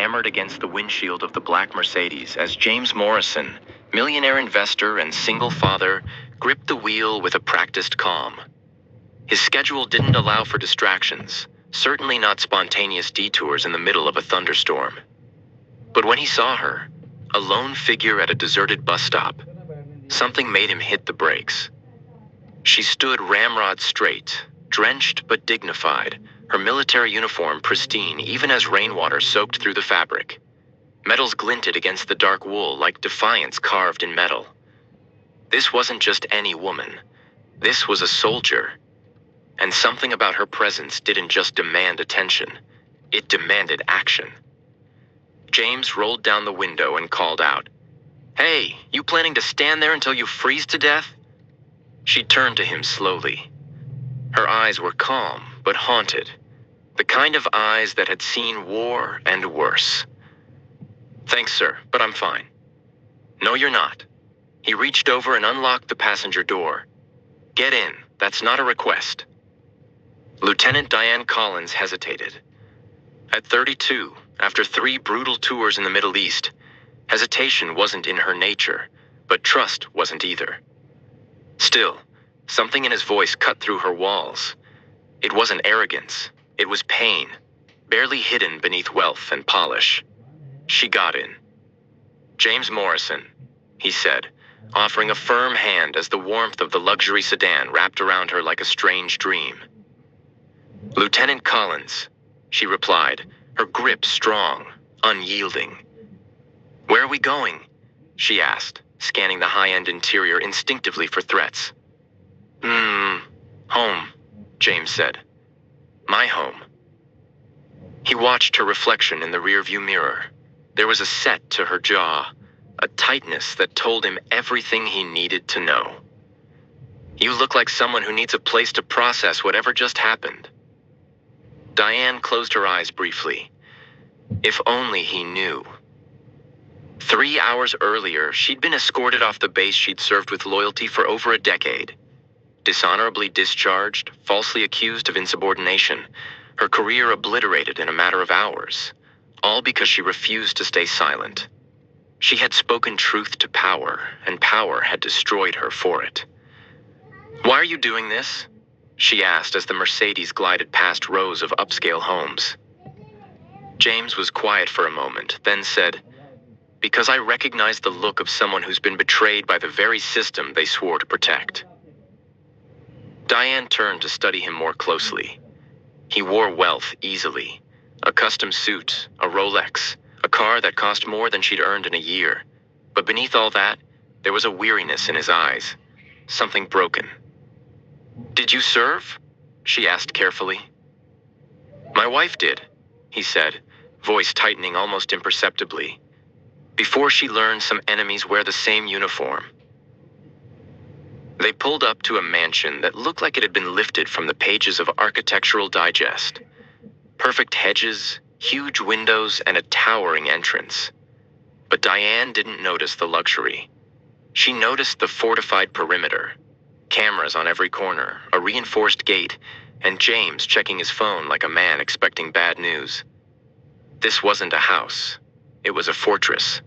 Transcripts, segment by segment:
hammered against the windshield of the black Mercedes as James Morrison, millionaire investor and single father, gripped the wheel with a practiced calm. His schedule didn't allow for distractions, certainly not spontaneous detours in the middle of a thunderstorm. But when he saw her, a lone figure at a deserted bus stop, something made him hit the brakes. She stood ramrod straight, drenched but dignified, her military uniform pristine even as rainwater soaked through the fabric. Metals glinted against the dark wool like defiance carved in metal. This wasn't just any woman. This was a soldier. And something about her presence didn't just demand attention. It demanded action. James rolled down the window and called out, "Hey, you planning to stand there until you freeze to death?" She turned to him slowly. Her eyes were calm but haunted, the kind of eyes that had seen war and worse. "Thanks, sir, but I'm fine." "No, you're not." He reached over and unlocked the passenger door. "Get in, that's not a request." Lieutenant Diane Collins hesitated. At 32, after 3 brutal tours in the Middle East, hesitation wasn't in her nature, but trust wasn't either. Still, something in his voice cut through her walls. It wasn't arrogance, it was pain, barely hidden beneath wealth and polish. She got in. "James Morrison," he said, offering a firm hand as the warmth of the luxury sedan wrapped around her like a strange dream. "Lieutenant Collins," she replied, her grip strong, unyielding. "Where are we going?" she asked, scanning the high-end interior instinctively for threats. Home," James said. "My home." He watched her reflection in the rearview mirror. There was a set to her jaw, a tightness that told him everything he needed to know. "You look like someone who needs a place to process whatever just happened." Diane closed her eyes briefly. If only he knew. 3 hours earlier, she'd been escorted off the base she'd served with loyalty for over a decade. Dishonorably discharged, falsely accused of insubordination, her career obliterated in a matter of hours, all because she refused to stay silent. She had spoken truth to power, and power had destroyed her for it. "Why are you doing this?" she asked as the Mercedes glided past rows of upscale homes. James was quiet for a moment, then said, "Because I recognize the look of someone who's been betrayed by the very system they swore to protect." Diane turned to study him more closely. He wore wealth easily. A custom suit, a Rolex, a car that cost more than she'd earned in a year. But beneath all that, there was a weariness in his eyes, something broken. "Did you serve?" she asked carefully. "My wife did," he said, voice tightening almost imperceptibly. "Before she learned some enemies wear the same uniform." They pulled up to a mansion that looked like it had been lifted from the pages of Architectural Digest. Perfect hedges, huge windows, and a towering entrance. But Diane didn't notice the luxury. She noticed the fortified perimeter. Cameras on every corner, a reinforced gate, and James checking his phone like a man expecting bad news. This wasn't a house. It was a fortress.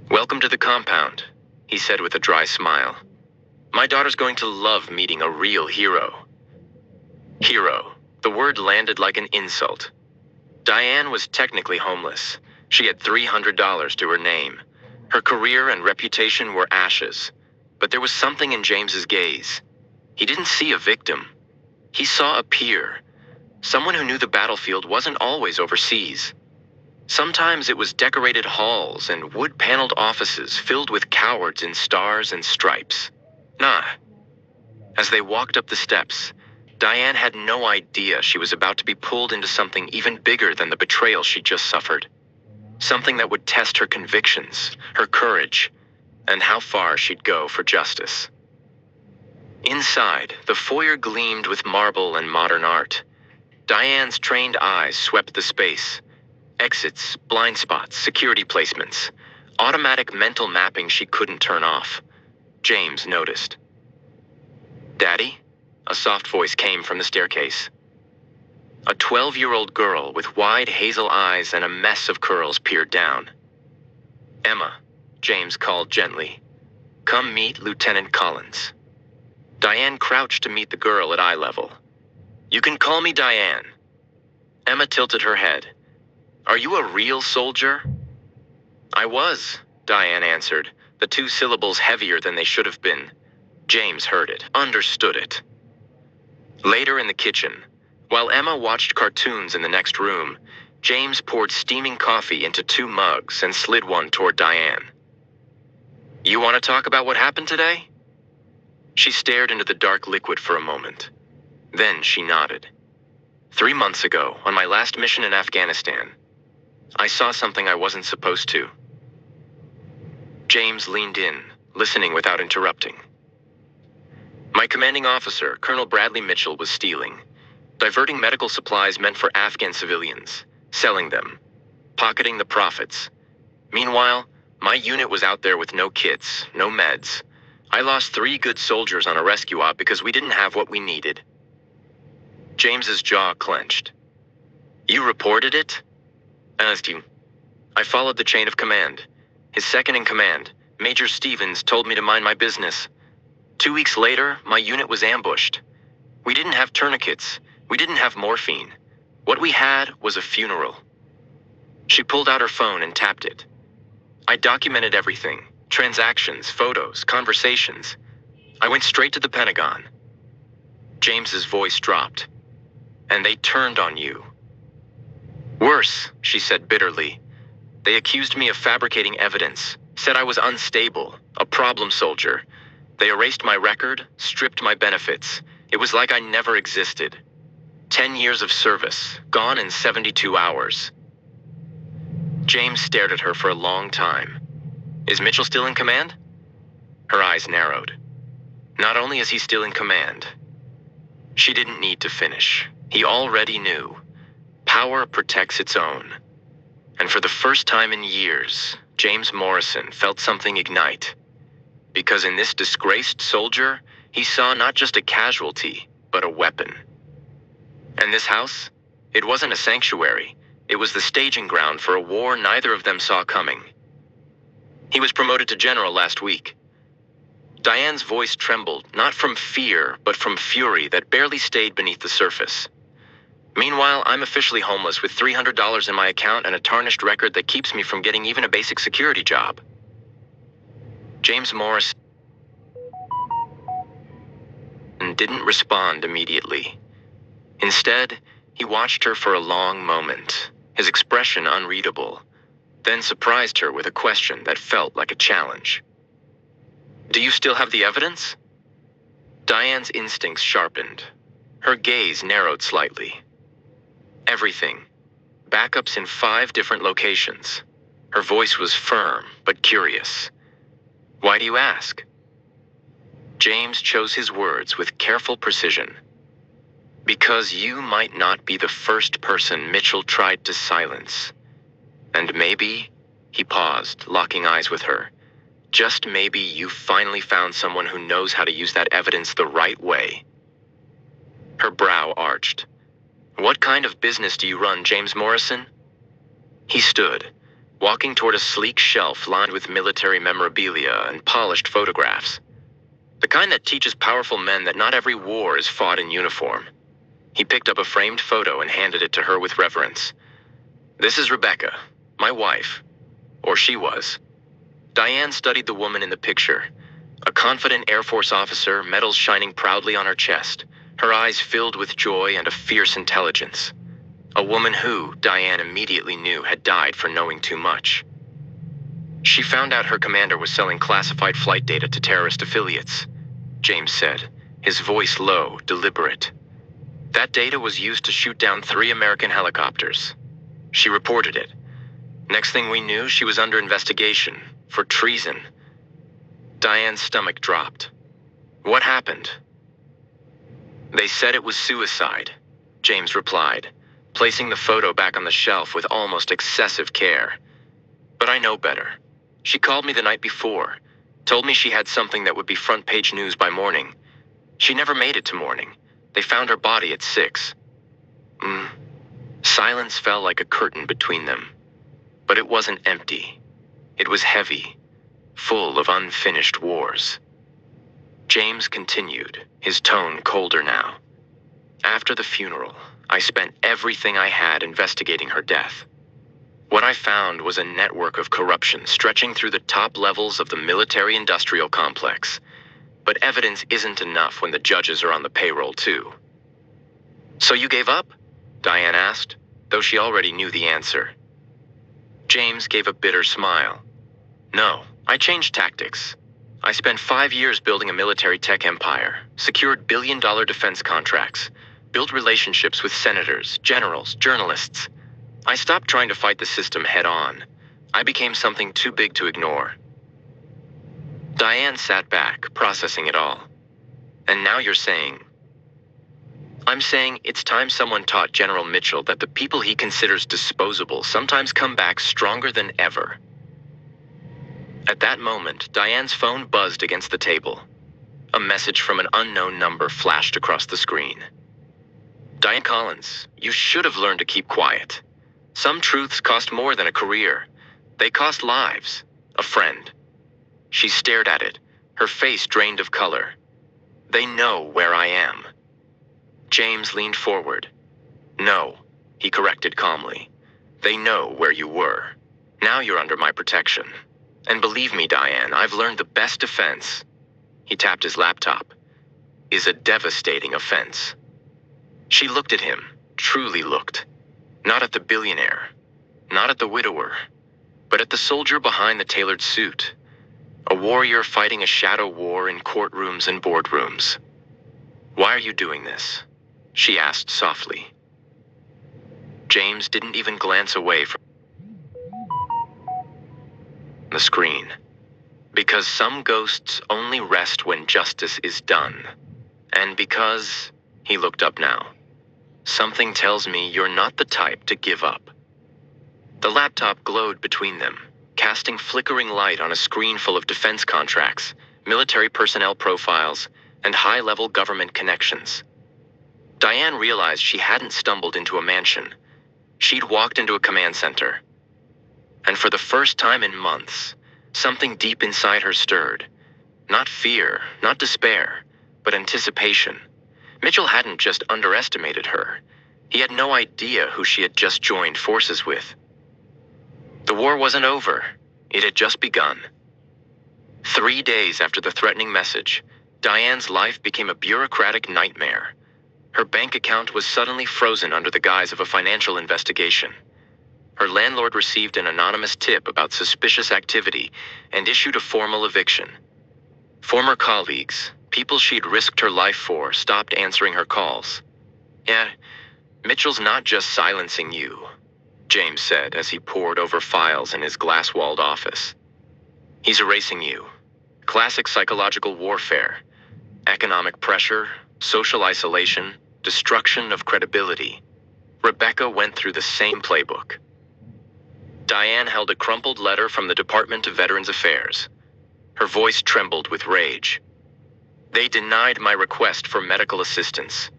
"Welcome to the compound," he said with a dry smile. "My daughter's going to love meeting a real hero." Hero. The word landed like an insult. Diane was technically homeless. She had $300 to her name. Her career and reputation were ashes. But there was something in James's gaze. He didn't see a victim. He saw a peer. Someone who knew the battlefield wasn't always overseas. Sometimes it was decorated halls and wood-paneled offices filled with cowards in stars and stripes. Nah. As they walked up the steps, Diane had no idea she was about to be pulled into something even bigger than the betrayal she'd just suffered. Something that would test her convictions, her courage, and how far she'd go for justice. Inside, the foyer gleamed with marble and modern art. Diane's trained eyes swept the space. Exits, blind spots, security placements, automatic mental mapping she couldn't turn off. James noticed. "Daddy?" A soft voice came from the staircase. A 12-year-old girl with wide hazel eyes and a mess of curls peered down. "Emma," James called gently. "Come meet Lieutenant Collins." Diane crouched to meet the girl at eye level. "You can call me Diane." Emma tilted her head. "Are you a real soldier?" "I was," Diane answered, the two syllables heavier than they should have been. James heard it, understood it. Later in the kitchen, while Emma watched cartoons in the next room, James poured steaming coffee into 2 mugs and slid one toward Diane. "You want to talk about what happened today?" She stared into the dark liquid for a moment. Then she nodded. 3 months ago, on my last mission in Afghanistan, I saw something I wasn't supposed to." James leaned in, listening without interrupting. "My commanding officer, Colonel Bradley Mitchell, was stealing, diverting medical supplies meant for Afghan civilians, selling them, pocketing the profits. Meanwhile, my unit was out there with no kits, no meds. I lost 3 good soldiers on a rescue op because we didn't have what we needed." James's jaw clenched. "You reported it?" "Asked you. I followed the chain of command. His second in command, Major Stevens, told me to mind my business. 2 weeks later, my unit was ambushed. We didn't have tourniquets. We didn't have morphine. What we had was a funeral." She pulled out her phone and tapped it. "I documented everything. Transactions, photos, conversations. I went straight to the Pentagon." James's voice dropped. "And they turned on you." "Worse," she said bitterly. "They accused me of fabricating evidence, said I was unstable, a problem soldier. They erased my record, stripped my benefits. It was like I never existed. 10 years of service, gone in 72 hours." James stared at her for a long time. "Is Mitchell still in command?" Her eyes narrowed. "Not only is he still in command." She didn't need to finish. He already knew. Power protects its own. And for the first time in years, James Morrison felt something ignite. Because in this disgraced soldier, he saw not just a casualty, but a weapon. And this house? It wasn't a sanctuary. It was the staging ground for a war neither of them saw coming. "He was promoted to general last week." Diane's voice trembled, not from fear, but from fury that barely stayed beneath the surface. "Meanwhile, I'm officially homeless with $300 in my account and a tarnished record that keeps me from getting even a basic security job." James Morrison didn't respond immediately. Instead, he watched her for a long moment, his expression unreadable, then surprised her with a question that felt like a challenge. "Do you still have the evidence?" Diane's instincts sharpened. Her gaze narrowed slightly. "Everything. Backups in 5 different locations." Her voice was firm, but curious. "Why do you ask?" James chose his words with careful precision. "Because you might not be the first person Mitchell tried to silence. And maybe," he paused, locking eyes with her, "just maybe you finally found someone who knows how to use that evidence the right way." Her brow arched. "What kind of business do you run, James Morrison?" He stood, walking toward a sleek shelf lined with military memorabilia and polished photographs. The kind that teaches powerful men that not every war is fought in uniform. He picked up a framed photo and handed it to her with reverence. "This is Rebecca, my wife. Or she was." Diane studied the woman in the picture. A confident Air Force officer, medals shining proudly on her chest, her eyes filled with joy and a fierce intelligence. A woman who, Diane immediately knew, had died for knowing too much. "She found out her commander was selling classified flight data to terrorist affiliates," James said, his voice low, deliberate. "That data was used to shoot down 3 American helicopters. She reported it. Next thing we knew, she was under investigation for treason." Diane's stomach dropped. "What happened?" "They said it was suicide," James replied, placing the photo back on the shelf with almost excessive care. "But I know better. She called me the night before, told me she had something that would be front-page news by morning. She never made it to morning. They found her body at 6. Mm. Silence fell like a curtain between them. But it wasn't empty. It was heavy, full of unfinished wars. James continued, his tone colder now. After the funeral, I spent everything I had investigating her death. What I found was a network of corruption stretching through the top levels of the military-industrial complex. But evidence isn't enough when the judges are on the payroll, too. So you gave up? Diane asked, though she already knew the answer. James gave a bitter smile. No, I changed tactics. I spent 5 years building a military tech empire, secured billion-dollar defense contracts, built relationships with senators, generals, journalists. I stopped trying to fight the system head-on. I became something too big to ignore. Diane sat back, processing it all. And now you're saying... I'm saying it's time someone taught General Mitchell that the people he considers disposable sometimes come back stronger than ever. At that moment, Diane's phone buzzed against the table. A message from an unknown number flashed across the screen. Diane Collins, you should have learned to keep quiet. Some truths cost more than a career. They cost lives. A friend. She stared at it, her face drained of color. They know where I am. James leaned forward. No, he corrected calmly. They know where you were. Now you're under my protection. And believe me, Diane, I've learned the best defense. He tapped his laptop. Is a devastating offense. She looked at him, truly looked. Not at the billionaire, not at the widower, but at the soldier behind the tailored suit. A warrior fighting a shadow war in courtrooms and boardrooms. Why are you doing this? She asked softly. James didn't even glance away from the screen. Because some ghosts only rest when justice is done. And because, he looked up now, something tells me you're not the type to give up. The laptop glowed between them, casting flickering light on a screen full of defense contracts, military personnel profiles, and high-level government connections. Diane realized she hadn't stumbled into a mansion. She'd walked into a command center. And for the first time in months, something deep inside her stirred. Not fear, not despair, but anticipation. Mitchell hadn't just underestimated her. He had no idea who she had just joined forces with. The war wasn't over. It had just begun. 3 days after the threatening message, Diane's life became a bureaucratic nightmare. Her bank account was suddenly frozen under the guise of a financial investigation. Her landlord received an anonymous tip about suspicious activity and issued a formal eviction. Former colleagues, people she'd risked her life for, stopped answering her calls. Yeah, Mitchell's not just silencing you, James said as he pored over files in his glass-walled office. He's erasing you. Classic psychological warfare. Economic pressure, social isolation, destruction of credibility. Rebecca went through the same playbook. Diane held a crumpled letter from the Department of Veterans Affairs. Her voice trembled with rage. They denied my request for medical assistance.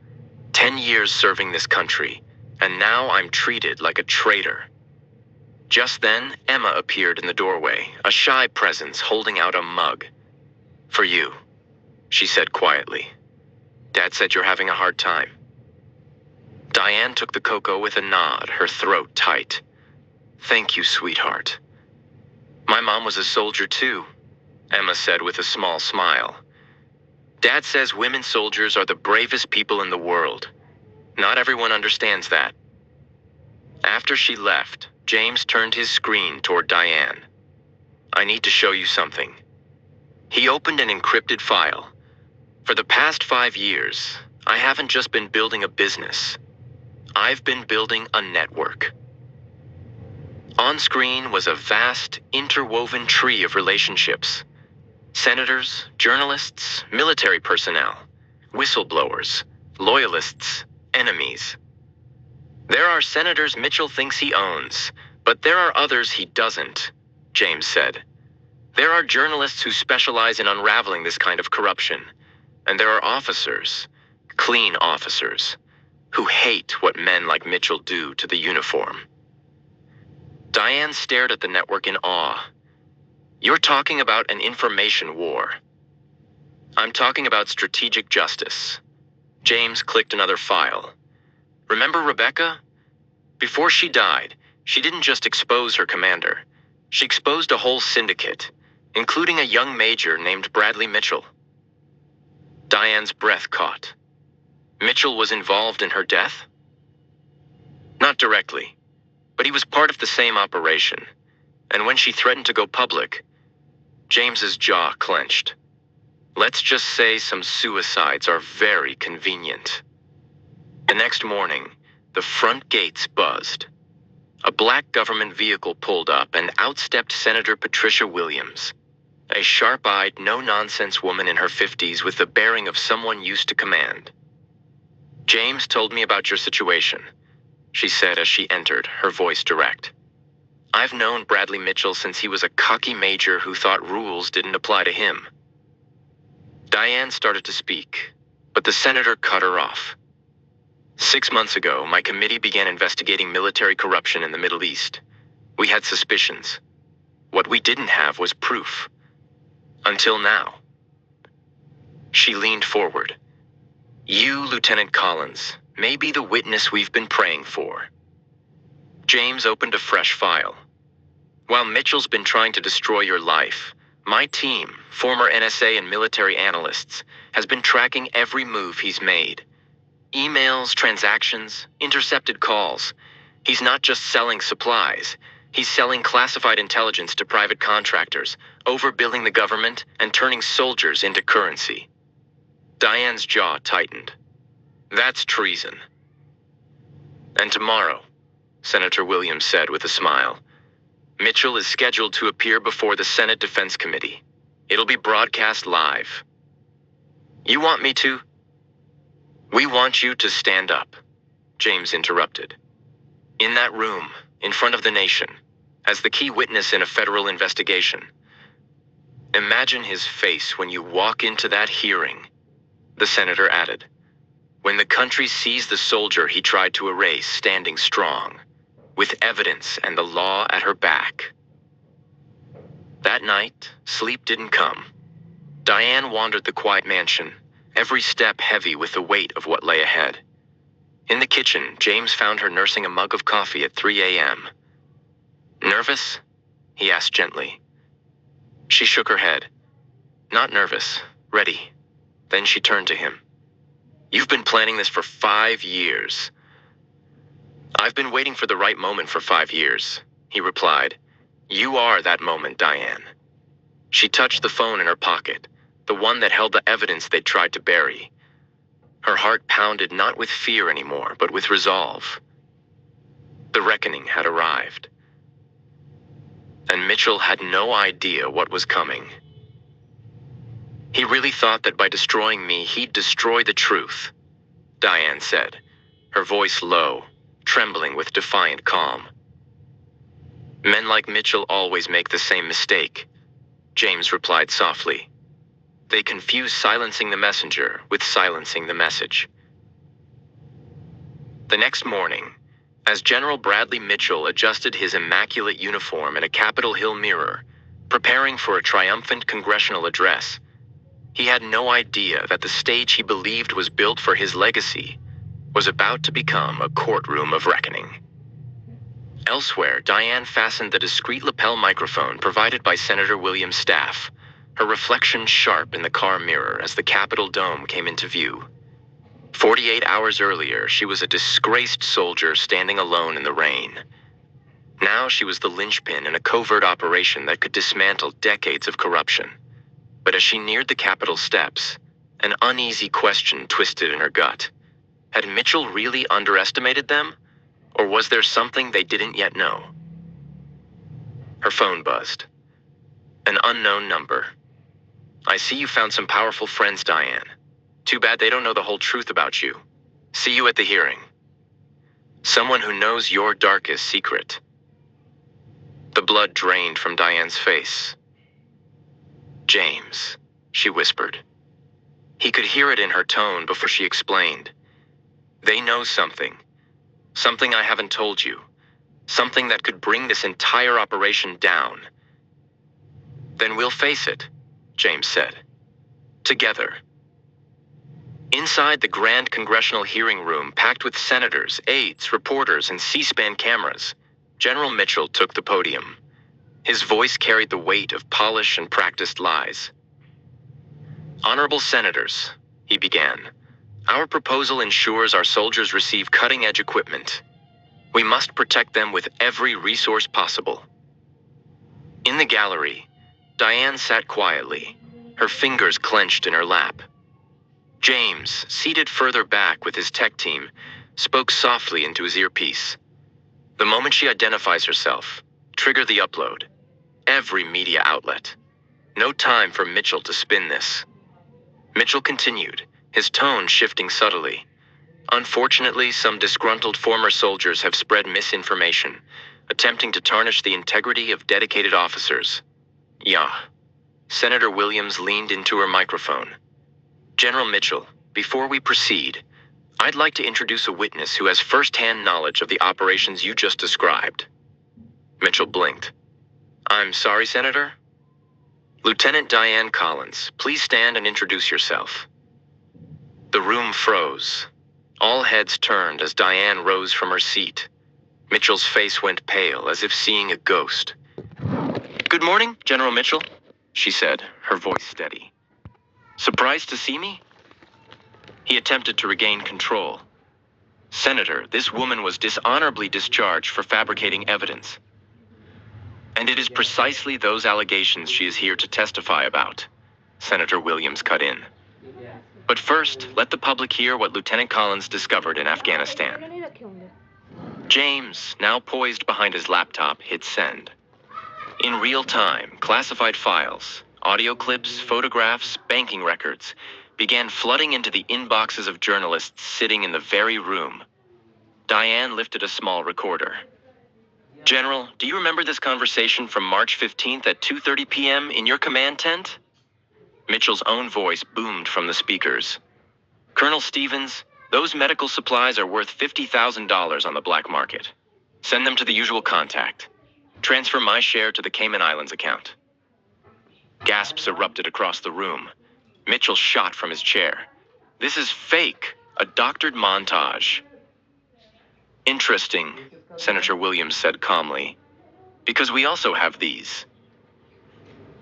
10 years serving this country, and now I'm treated like a traitor. Just then, Emma appeared in the doorway, a shy presence holding out a mug. For you, she said quietly. Dad said you're having a hard time. Diane took the cocoa with a nod, her throat tight. Thank you, sweetheart. My mom was a soldier too, Emma said with a small smile. Dad says women soldiers are the bravest people in the world. Not everyone understands that. After she left, James turned his screen toward Diane. I need to show you something. He opened an encrypted file. For the past 5 years, I haven't just been building a business. I've been building a network. On screen was a vast, interwoven tree of relationships. Senators, journalists, military personnel, whistleblowers, loyalists, enemies. There are senators Mitchell thinks he owns, but there are others he doesn't, James said. There are journalists who specialize in unraveling this kind of corruption, and there are officers, clean officers, who hate what men like Mitchell do to the uniform. Diane stared at the network in awe. You're talking about an information war. I'm talking about strategic justice. James clicked another file. Remember Rebecca? Before she died, she didn't just expose her commander. She exposed a whole syndicate, including a young major named Bradley Mitchell. Diane's breath caught. Mitchell was involved in her death? Not directly, but he was part of the same operation. And when she threatened to go public, James's jaw clenched. Let's just say some suicides are very convenient. The next morning, the front gates buzzed. A black government vehicle pulled up and out stepped Senator Patricia Williams, a sharp-eyed, no-nonsense woman in her 50s with the bearing of someone used to command. James told me about your situation, she said as she entered, her voice direct. I've known Bradley Mitchell since he was a cocky major who thought rules didn't apply to him. Diane started to speak, but the senator cut her off. 6 months ago, my committee began investigating military corruption in the Middle East. We had suspicions. What we didn't have was proof. Until now. She leaned forward. You, Lieutenant Collins, may be the witness we've been praying for. James opened a fresh file. While Mitchell's been trying to destroy your life, my team, former NSA and military analysts, has been tracking every move he's made. Emails, transactions, intercepted calls. He's not just selling supplies. He's selling classified intelligence to private contractors, overbilling the government, and turning soldiers into currency. Diane's jaw tightened. That's treason. And tomorrow, Senator Williams said with a smile, Mitchell is scheduled to appear before the Senate Defense Committee. It'll be broadcast live. You want me to? We want you to stand up, James interrupted. In that room, in front of the nation, as the key witness in a federal investigation. Imagine his face when you walk into that hearing, the senator added, when the country sees the soldier he tried to erase standing strong, with evidence and the law at her back. That night, sleep didn't come. Diane wandered the quiet mansion, every step heavy with the weight of what lay ahead. In the kitchen, James found her nursing a mug of coffee at 3 a.m. Nervous? He asked gently. She shook her head. Not nervous, ready. Then she turned to him. You've been planning this for 5 years. I've been waiting for the right moment for 5 years, he replied. You are that moment, Diane. She touched the phone in her pocket, the one that held the evidence they'd tried to bury. Her heart pounded not with fear anymore, but with resolve. The reckoning had arrived. And Mitchell had no idea what was coming. He really thought that by destroying me, he'd destroy the truth, Diane said, her voice low, trembling with defiant calm. Men like Mitchell always make the same mistake, James replied softly. They confuse silencing the messenger with silencing the message. The next morning, as General Bradley Mitchell adjusted his immaculate uniform in a Capitol Hill mirror, preparing for a triumphant congressional address, he had no idea that the stage he believed was built for his legacy was about to become a courtroom of reckoning. Elsewhere, Diane fastened the discreet lapel microphone provided by Senator Williams' staff, her reflection sharp in the car mirror as the Capitol dome came into view. 48 hours earlier, she was a disgraced soldier standing alone in the rain. Now she was the linchpin in a covert operation that could dismantle decades of corruption. But as she neared the Capitol steps, an uneasy question twisted in her gut. Had Mitchell really underestimated them? Or was there something they didn't yet know? Her phone buzzed. An unknown number. I see you found some powerful friends, Diane. Too bad they don't know the whole truth about you. See you at the hearing. Someone who knows your darkest secret. The blood drained from Diane's face. James, she whispered. He could hear it in her tone before she explained. They know something. Something I haven't told you. Something that could bring this entire operation down. Then we'll face it, James said. Together. Inside the grand congressional hearing room packed with senators, aides, reporters, and C-SPAN cameras, General Mitchell took the podium. His voice carried the weight of polished and practiced lies. Honorable senators, he began, our proposal ensures our soldiers receive cutting-edge equipment. We must protect them with every resource possible. In the gallery, Diane sat quietly, her fingers clenched in her lap. James, seated further back with his tech team, spoke softly into his earpiece. The moment she identifies herself, trigger the upload. Every media outlet. No time for Mitchell to spin this. Mitchell continued, his tone shifting subtly. Unfortunately, some disgruntled former soldiers have spread misinformation, attempting to tarnish the integrity of dedicated officers. Yeah. Senator Williams leaned into her microphone. General Mitchell, before we proceed, I'd like to introduce a witness who has first-hand knowledge of the operations you just described. Mitchell blinked. I'm sorry, Senator? Lieutenant Diane Collins, please stand and introduce yourself. The room froze. All heads turned as Diane rose from her seat. Mitchell's face went pale, as if seeing a ghost. Good morning, General Mitchell, she said, her voice steady. Surprised to see me? He attempted to regain control. Senator, this woman was dishonorably discharged for fabricating evidence. And it is precisely those allegations she is here to testify about, Senator Williams cut in. But first, let the public hear what Lieutenant Collins discovered in Afghanistan. James, now poised behind his laptop, hit send. In real time, classified files, audio clips, photographs, banking records, began flooding into the inboxes of journalists sitting in the very room. Diane lifted a small recorder. General, do you remember this conversation from March 15th at 2:30 p.m. in your command tent? Mitchell's own voice boomed from the speakers. Colonel Stevens, those medical supplies are worth $50,000 on the black market. Send them to the usual contact. Transfer my share to the Cayman Islands account. Gasps erupted across the room. Mitchell shot from his chair. This is fake, a doctored montage. Interesting, Senator Williams said calmly, because we also have these.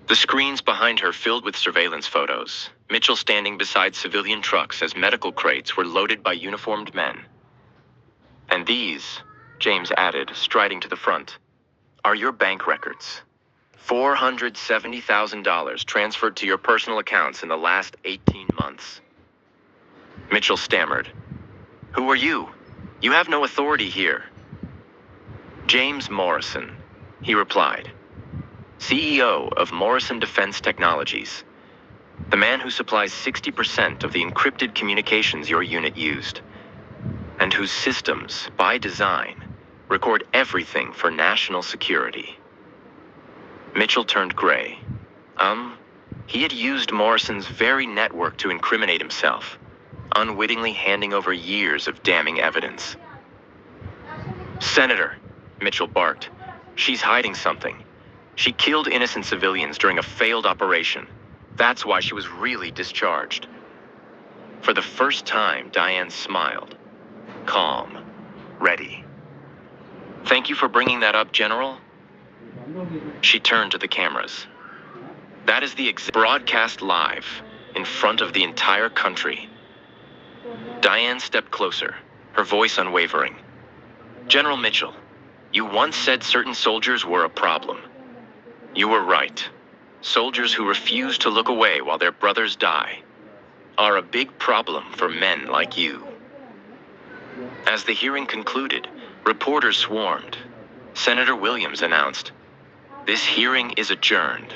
The screens behind her filled with surveillance photos, Mitchell standing beside civilian trucks as medical crates were loaded by uniformed men. And these, James added, striding to the front, are your bank records. $470,000 transferred to your personal accounts in the last 18 months. Mitchell stammered. Who are you? You have no authority here. James Morrison, he replied. CEO of Morrison Defense Technologies. The man who supplies 60% of the encrypted communications your unit used. And whose systems, by design, record everything for national security. Mitchell turned gray. He had used Morrison's very network to incriminate himself, unwittingly handing over years of damning evidence. Senator, Mitchell barked, she's hiding something. She killed innocent civilians during a failed operation. That's why she was really discharged. For the first time, Diane smiled. Calm. Ready. Thank you for bringing that up, General. She turned to the cameras. That is the broadcast live, in front of the entire country. Diane stepped closer, her voice unwavering. General Mitchell, you once said certain soldiers were a problem. You were right. Soldiers who refuse to look away while their brothers die are a big problem for men like you. As the hearing concluded, reporters swarmed. Senator Williams announced, "This hearing is adjourned.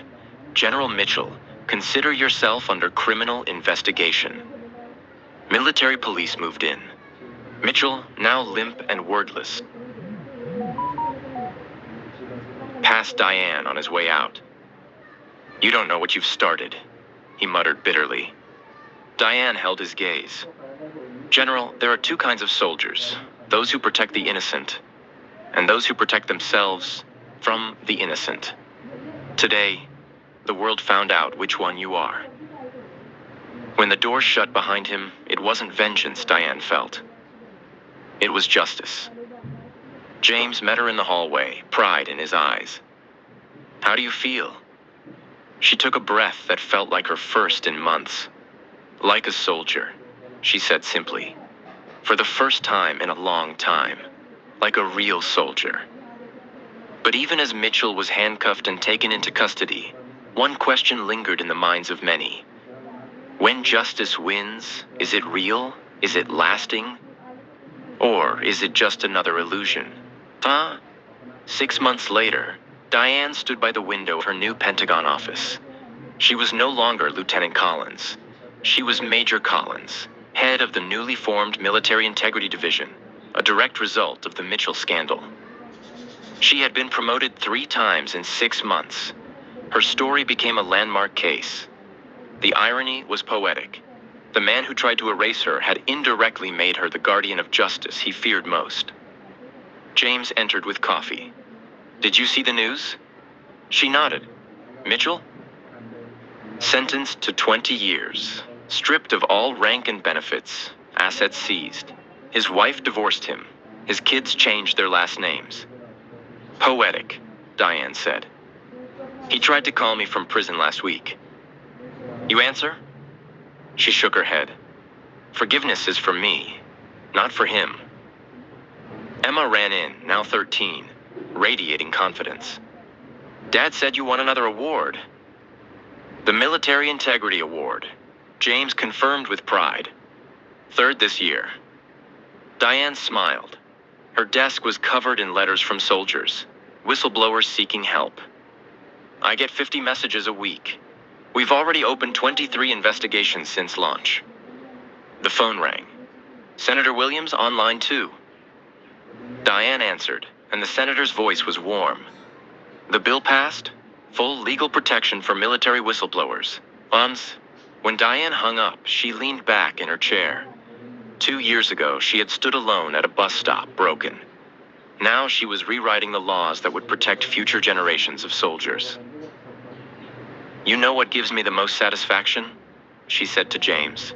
General Mitchell, consider yourself under criminal investigation." Military police moved in. Mitchell, now limp and wordless, passed Diane on his way out. You don't know what you've started, he muttered bitterly. Diane held his gaze. General, there are two kinds of soldiers: those who protect the innocent, and those who protect themselves from the innocent. Today, the world found out which one you are. When the door shut behind him, it wasn't vengeance Diane felt. It was justice. James met her in the hallway, pride in his eyes. "How do you feel?" She took a breath that felt like her first in months. "Like a soldier," she said simply. "For the first time in a long time. Like a real soldier." But even as Mitchell was handcuffed and taken into custody, one question lingered in the minds of many. When justice wins, is it real? Is it lasting? Or is it just another illusion? 6 months later, Diane stood by the window of her new Pentagon office. She was no longer Lieutenant Collins. She was Major Collins, head of the newly formed Military Integrity Division, a direct result of the Mitchell scandal. She had been promoted 3 times in 6 months. Her story became a landmark case. The irony was poetic. The man who tried to erase her had indirectly made her the guardian of justice he feared most. James entered with coffee. "Did you see the news?" She nodded. "Mitchell?" "Sentenced to 20 years, stripped of all rank and benefits, assets seized. His wife divorced him. His kids changed their last names." "Poetic," Diane said. "He tried to call me from prison last week." "You answer?" She shook her head. "Forgiveness is for me, not for him." Emma ran in, now 13, radiating confidence. "Dad said you won another award." "The Military Integrity Award," James confirmed with pride. "3rd this year." Diane smiled. Her desk was covered in letters from soldiers, whistleblowers seeking help. "I get 50 messages a week. We've already opened 23 investigations since launch." The phone rang. "Senator Williams online too." Diane answered, and the senator's voice was warm. "The bill passed? Full legal protection for military whistleblowers. When Diane hung up, she leaned back in her chair. 2 years ago, she had stood alone at a bus stop, broken. Now she was rewriting the laws that would protect future generations of soldiers. "You know what gives me the most satisfaction?" she said to James.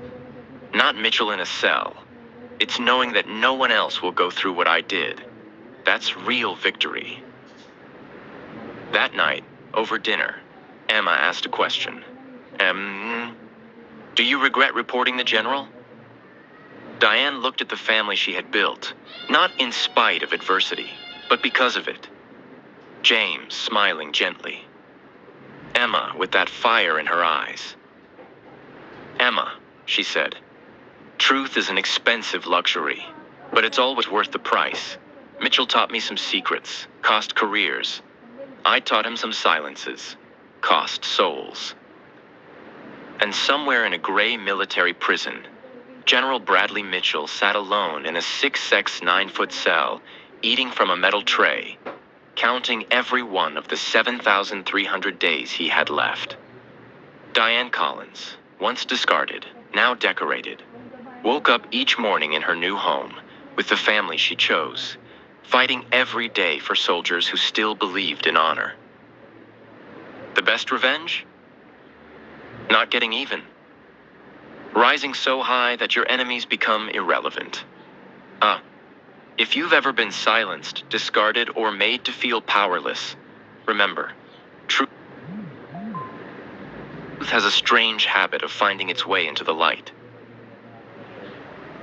"Not Mitchell in a cell. It's knowing that no one else will go through what I did. That's real victory." That night, over dinner, Emma asked a question. Do you regret reporting the general?" Diane looked at the family she had built, not in spite of adversity, but because of it. James smiling gently. Emma with that fire in her eyes. "Emma," she said, "truth is an expensive luxury, but it's always worth the price. Mitchell taught me some secrets, cost careers. I taught him some silences, cost souls." And somewhere in a gray military prison, General Bradley Mitchell sat alone in a 6x 9-foot cell, eating from a metal tray, counting every one of the 7,300 days he had left. Diane Collins, once discarded, now decorated, woke up each morning in her new home, with the family she chose, fighting every day for soldiers who still believed in honor. The best revenge? Not getting even. Rising so high that your enemies become irrelevant. If you've ever been silenced, discarded, or made to feel powerless, remember, truth has a strange habit of finding its way into the light.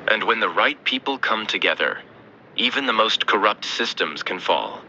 And when the right people come together, even the most corrupt systems can fall.